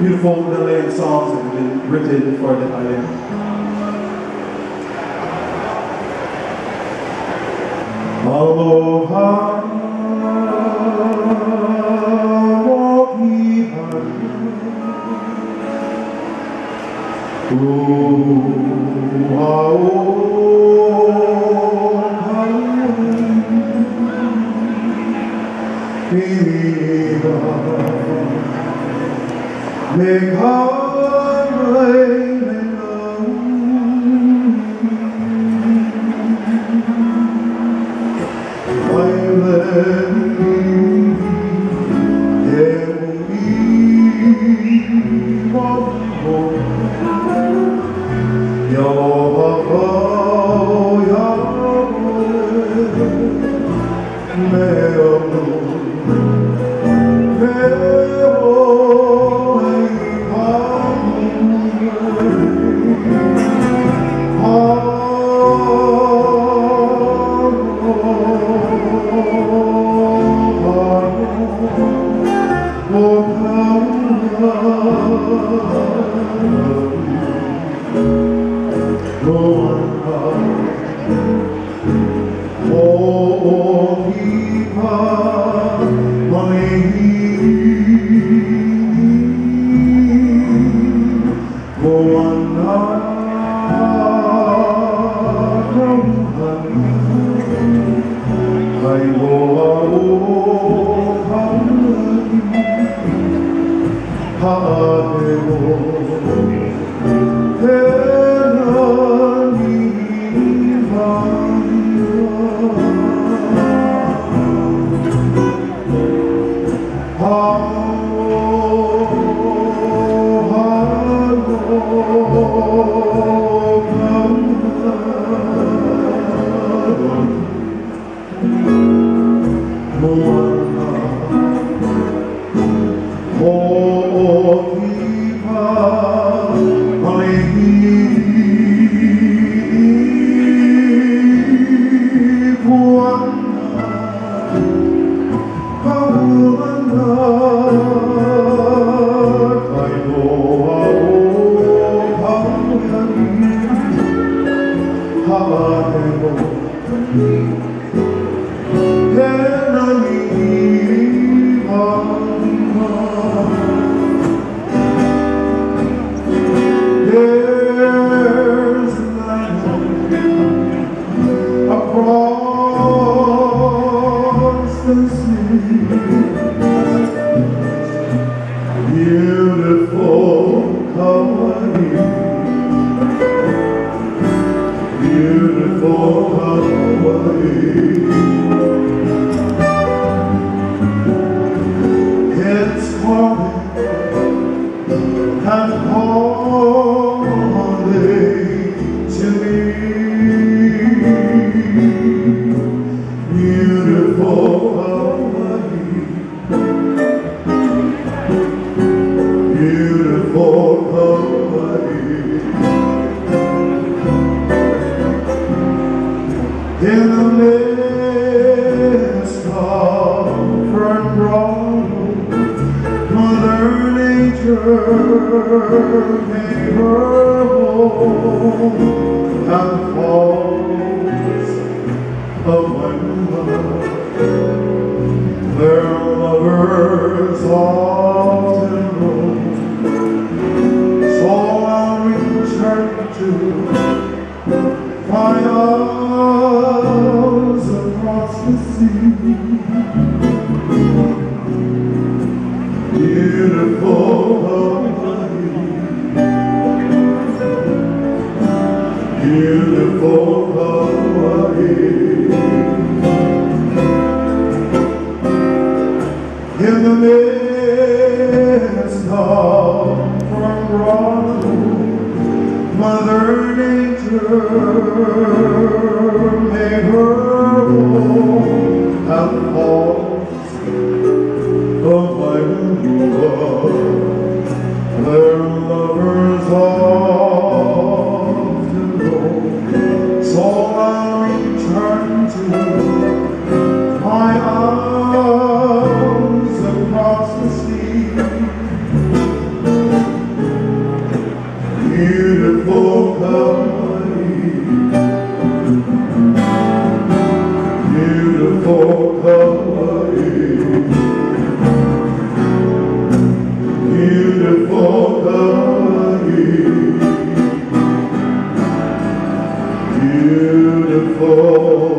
beautiful Medley songs that have been written for the island. Aloha, beautiful Kaua'i, beautiful Kaua'i. It's calling and calling to me. Beautiful Kaua'i, beautiful Kaua'i. In the midst of fern grown, Mother Nature made her home, and the falls of winter, their lovers often roam. So I'll return to my arms across the sea. Beautiful Kaua'i, beautiful Kaua'i. In the midst of fern-grown, Mother Nature made her home, and the falls of Waiua, their lovers often roam. So I'll return to my arms across the sea. beautiful.